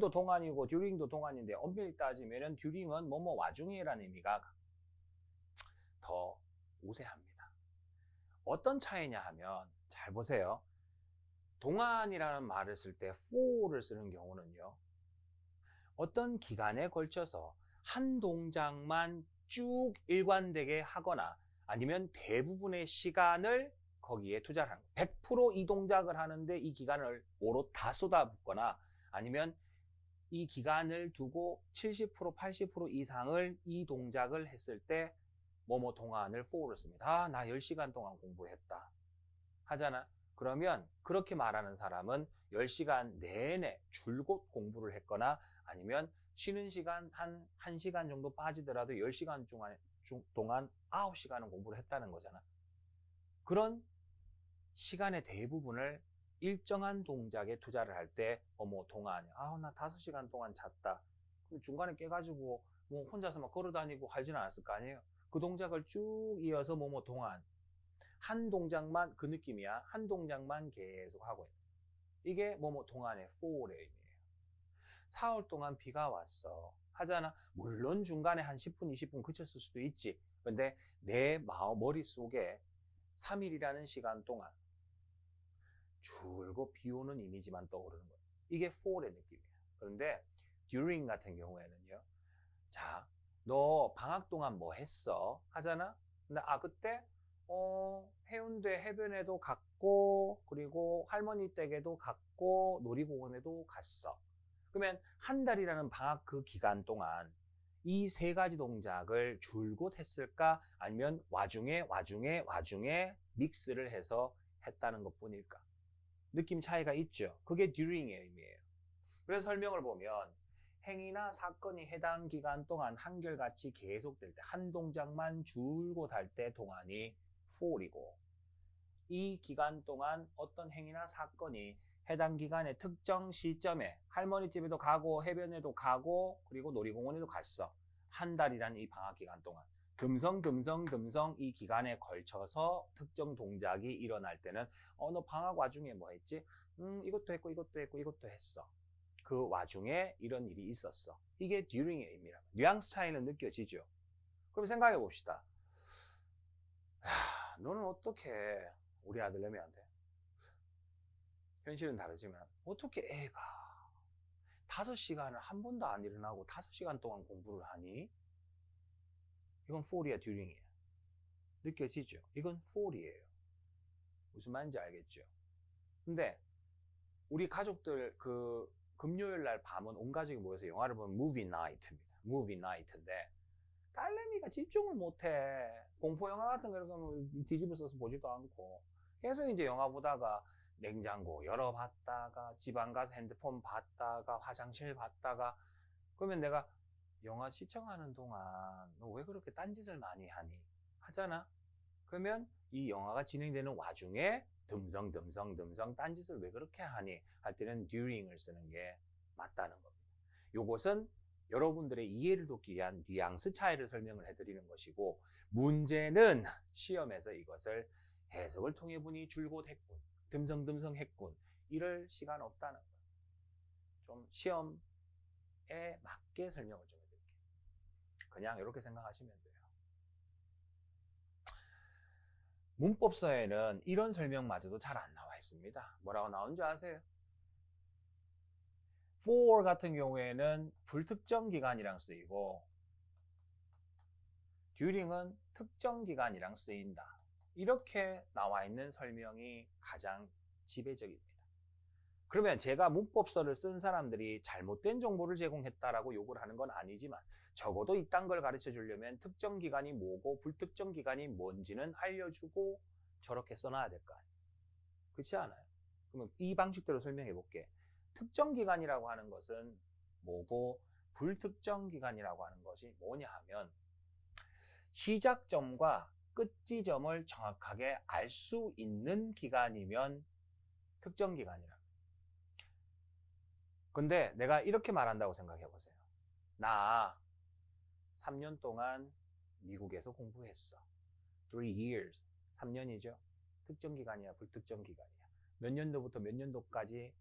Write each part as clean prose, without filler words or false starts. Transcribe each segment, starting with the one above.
during도 동안이고 during도 동안인데 엄밀히 따지면은 during은 뭐뭐 와중에라는 의미가 더 우세합니다. 어떤 차이냐 하면 잘 보세요. 동안이라는 말을 쓸 때 for를 쓰는 경우는요. 어떤 기간에 걸쳐서 한 동작만 쭉 일관되게 하거나 아니면 대부분의 시간을 거기에 투자를 하는 거예요. 100% 이 동작을 하는데 이 기간을 오롯 다 쏟아붓거나 아니면 이 기간을 두고 70% 80% 이상을 이 동작을 했을 때 뭐뭐 동안을 for를 씁니다. 아, 나 10시간 동안 공부했다 하잖아. 그러면 그렇게 말하는 사람은 10시간 내내 줄곧 공부를 했거나 아니면 쉬는 시간 한 1시간 정도 빠지더라도 10시간 동안 9시간은 공부를 했다는 거잖아. 그런 시간의 대부분을 일정한 동작에 투자를 할 때 어머 동안 나 5시간 동안 잤다. 그럼 중간에 깨가지고 뭐 혼자서 막 걸어다니고 하지는 않았을 거 아니에요. 그 동작을 쭉 이어서 뭐뭐 동안 한 동작만 그 느낌이야. 한 동작만 계속 하고 있는. 이게 뭐뭐 동안의 for의 의미예요. 4월 동안 비가 왔어 하잖아. 물론 중간에 한 10분 20분 그쳤을 수도 있지. 근데 내 머릿속에 3일이라는 시간 동안 줄곧 비 오는 이미지만 떠오르는 거예요. 이게 for의 느낌이에요. 그런데 during 같은 경우에는요. 자, 너 방학 동안 뭐 했어? 하잖아. 근데 그때 해운대 해변에도 갔고 그리고 할머니 댁에도 갔고 놀이공원에도 갔어. 그러면 한 달이라는 방학 그 기간 동안 이 세 가지 동작을 줄곧 했을까? 아니면 와중에 믹스를 해서 했다는 것 뿐일까? 느낌 차이가 있죠. 그게 during의 의미예요. 그래서 설명을 보면 행위나 사건이 해당 기간 동안 한결같이 계속될 때 한 동작만 줄곧 할 때 동안이 for이고 이 기간 동안 어떤 행위나 사건이 해당 기간의 특정 시점에 할머니 집에도 가고 해변에도 가고 그리고 놀이공원에도 갔어. 한 달이란 이 방학 기간 동안 듬성 이 기간에 걸쳐서 특정 동작이 일어날 때는 너 방학 와중에 뭐 했지? 이것도 했고 이것도 했고 이것도 했어. 그 와중에 이런 일이 있었어. 이게 during의 의미랍니다. 뉘앙스 차이는 느껴지죠? 그럼 생각해 봅시다. 너는 어떻게 우리 아들내미한테 현실은 다르지만 어떻게 애가 5시간을 한 번도 안 일어나고 5시간 동안 공부를 하니? 이건 for이야, during이야. 느껴지죠? 이건 for이에요. 무슨 말인지 알겠죠? 근데 우리 가족들 그 금요일 날 밤은 온 가족이 모여서 영화를 보면 movie night입니다. movie night인데 딸내미가 집중을 못해. 공포 영화 같은 거 이렇게 뒤집어 써서 보지도 않고 계속 이제 영화 보다가 냉장고 열어봤다가 집 안 가서 핸드폰 봤다가 화장실 봤다가 그러면 내가 영화 시청하는 동안 너 왜 그렇게 딴짓을 많이 하니? 하잖아. 그러면 이 영화가 진행되는 와중에 듬성 딴짓을 왜 그렇게 하니? 할 때는 during을 쓰는 게 맞다는 겁니다. 요것은 여러분들의 이해를 돕기 위한 뉘앙스 차이를 설명을 해드리는 것이고 문제는 시험에서 이것을 해석을 통해 보니 줄곧 했군, 듬성 했군 이럴 시간 없다는 거예요. 좀 시험에 맞게 설명을 좀 해드릴게요. 그냥 이렇게 생각하시면 돼요. 문법서에는 이런 설명마저도 잘 안 나와 있습니다. 뭐라고 나온 줄 아세요? for 같은 경우에는 불특정 기간이랑 쓰이고 during은 특정 기간이랑 쓰인다. 이렇게 나와 있는 설명이 가장 지배적입니다. 그러면 제가 문법서를 쓴 사람들이 잘못된 정보를 제공했다라고 욕을 하는 건 아니지만 적어도 이딴 걸 가르쳐 주려면 특정 기간이 뭐고 불특정 기간이 뭔지는 알려주고 저렇게 써놔야 될 거 아니에요. 그렇지 않아요? 그러면 이 방식대로 설명해 볼게. 특정 기간이라고 하는 것은 뭐고 불특정 기간이라고 하는 것이 뭐냐 하면 시작점과 끝 지점을 정확하게 알 수 있는 기간이면 특정 기간이라. 근데 내가 이렇게 말한다고 생각해 보세요. 나 3년 동안 미국에서 공부했어. 3 years. 3년이죠. 특정 기간이야, 불특정 기간이야. 몇 년도부터 몇 년도까지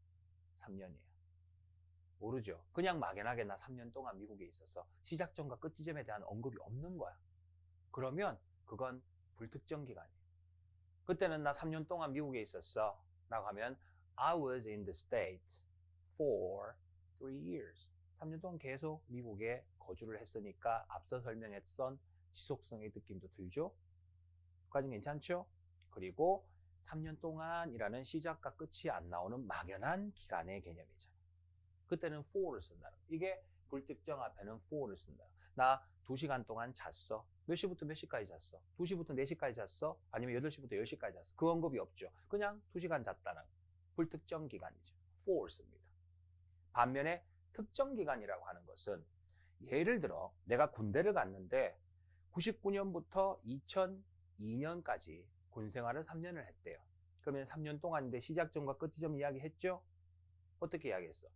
3년이에요. 모르죠. 그냥 막연하게 나 3년 동안 미국에 있어서 시작점과 끝 지점에 대한 언급이 없는 거야. 그러면 그건 불특정 기간이에요. 그때는 나 3년 동안 미국에 있었어 라고 하면 I was in the States for 3 years. 3년 동안 계속 미국에 거주를 했으니까 앞서 설명했던 지속성의 느낌도 들죠? 여기까지는 괜찮죠? 그리고 3년 동안이라는 시작과 끝이 안 나오는 막연한 기간의 개념이잖아요. 그때는 for를 쓴다는 거예요. 이게 불특정 앞에는 for를 쓴다. 나 2시간 동안 잤어. 몇 시부터 몇 시까지 잤어? 2시부터 4시까지 잤어? 아니면 8시부터 10시까지 잤어? 그 언급이 없죠. 그냥 2시간 잤다는 불특정 기간이죠. for 씁니다. 반면에 특정 기간이라고 하는 것은 예를 들어 내가 군대를 갔는데 99년부터 2002년까지 군 생활을 3년을 했대요. 그러면 3년 동안인데 시작점과 끝 지점 이야기했죠? 어떻게 이야기했어?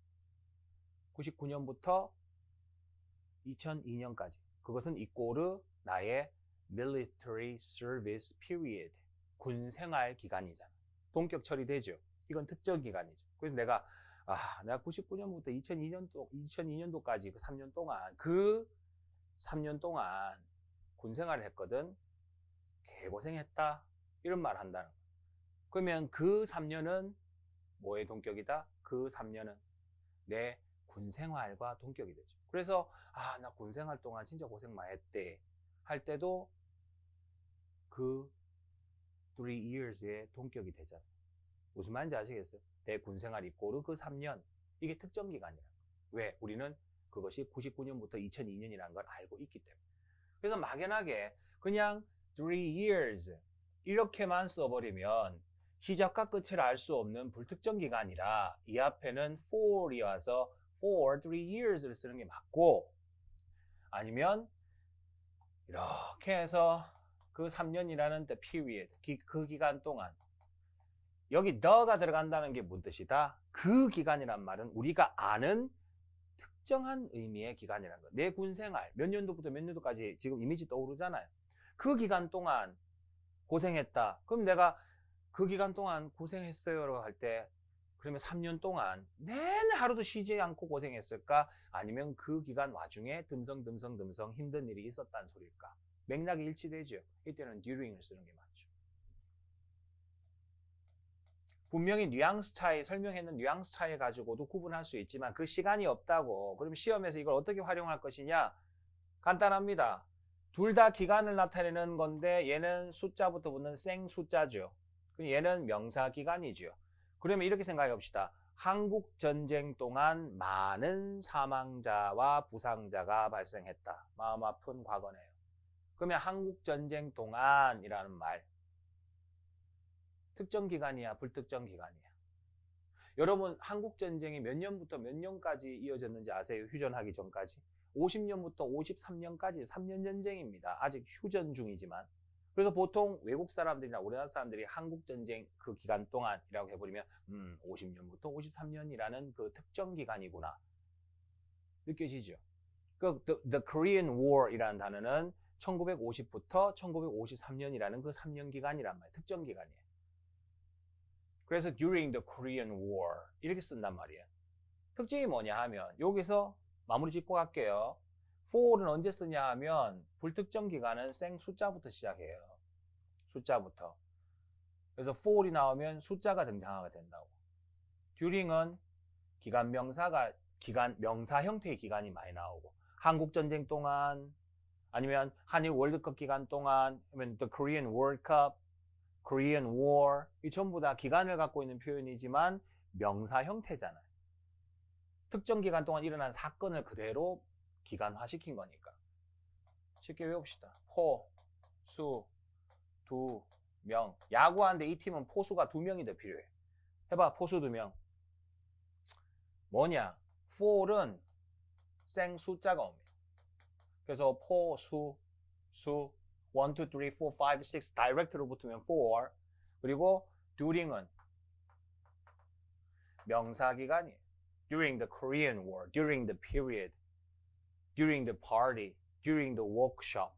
99년부터 2002년까지. 그것은 이꼬르 나의 military service period. 군 생활 기간이잖아. 동격 처리되죠. 이건 특정 기간이죠. 그래서 내가 99년부터 2002년도까지 그 3년 동안 군 생활을 했거든. 개고생했다. 이런 말 한다는 거야. 그러면 그 3년은 뭐의 동격이다? 그 3년은 내 군 생활과 동격이 되죠. 그래서 나 군 생활 동안 진짜 고생 많이 했대 할 때도 그 3 years의 동격이 되잖아. 무슨 말인지 아시겠어요? 내 군 생활 이꼬르 그 3년. 이게 특정 기간이야. 왜? 우리는 그것이 99년부터 2002년이라는 걸 알고 있기 때문에. 그래서 막연하게 그냥 3 years 이렇게만 써버리면 시작과 끝을 알 수 없는 불특정 기간이라 이 앞에는 for이 와서 for 3 years를 쓰는 게 맞고, 아니면 이렇게 해서 그 3년이라는 the period, 그 기간 동안, 여기 the가 들어간다는 게 뭔 뜻이다? 그 기간이란 말은 우리가 아는 특정한 의미의 기간이라는 거예요. 내 군 생활 몇 년도부터 몇 년도까지 지금 이미지 떠오르잖아요. 그 기간 동안 고생했다. 그럼 내가 그 기간 동안 고생했어요라고 할 때, 그러면 3년 동안 내내 하루도 쉬지 않고 고생했을까? 아니면 그 기간 와중에 듬성 힘든 일이 있었다는 소리일까? 맥락이 일치되죠. 이때는 during을 쓰는 게 맞죠. 분명히 뉘앙스 차이, 설명했는 뉘앙스 차이 가지고도 구분할 수 있지만 그 시간이 없다고. 그럼 시험에서 이걸 어떻게 활용할 것이냐? 간단합니다. 둘 다 기간을 나타내는 건데 얘는 숫자부터 붙는 생 숫자죠. 얘는 명사 기간이죠. 그러면 이렇게 생각해 봅시다. 한국 전쟁 동안 많은 사망자와 부상자가 발생했다. 마음 아픈 과거네요. 그러면 한국 전쟁 동안이라는 말, 특정 기간이야, 불특정 기간이야? 여러분, 한국 전쟁이 몇 년부터 몇 년까지 이어졌는지 아세요? 휴전하기 전까지. 50년부터 53년까지 3년 전쟁입니다. 아직 휴전 중이지만. 그래서 보통 외국 사람들이나 우리나라 사람들이 한국 전쟁 그 기간 동안이라고 해버리면 50년부터 53년이라는 그 특정 기간이구나. 느껴지죠? 그 The Korean War이라는 단어는 1950부터 1953년이라는 그 3년 기간이란 말이에요. 특정 기간이에요. 그래서 during the Korean War 이렇게 쓴단 말이에요. 특징이 뭐냐 하면 여기서 마무리 짓고 갈게요. for는 언제 쓰냐 하면 불특정 기간은 생 숫자부터 시작해요. 숫자부터. 그래서 for이 나오면 숫자가 등장하게 된다고. during은 기간 명사 형태의 기간이 많이 나오고, 한국 전쟁 동안, 아니면 한일 월드컵 기간 동안, 아니면 the Korean World Cup, Korean War, 이 전부 다 기간을 갖고 있는 표현이지만 명사 형태잖아요. 특정 기간 동안 일어난 사건을 그대로 기간화시킨 거니까. 쉽게 외웁시다. 포, 수, 2명. 야구하는데 이 팀은 포수가 2명이 더 필요해. 해봐, 포수 2명. 뭐냐? for은 생 숫자가 옵니다. 그래서 포, 수, 1, 2, 3, 4, 5, 6 다이렉트로 붙으면 for. 그리고 during은 명사기간이에요. During the Korean War, during the period, during the party, during the workshop.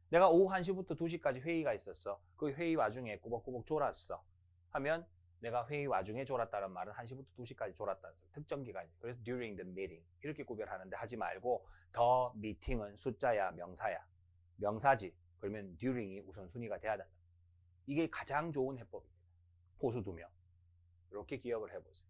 내가 오후 1시부터 2시까지 회의가 있었어. 그 회의 와중에 꾸벅꾸벅 졸았어. 하면 내가 회의 와중에 졸았다는 말은 1시부터 2시까지 졸았다는 특정 기간이죠. 그래서 during the meeting 이렇게 구별하는데 하지 말고 the meeting은 숫자야 명사야. 명사지. 그러면 during이 우선순위가 돼야 된다. 이게 가장 좋은 해법입니다. 포수 2명. 이렇게 기억을 해보세요.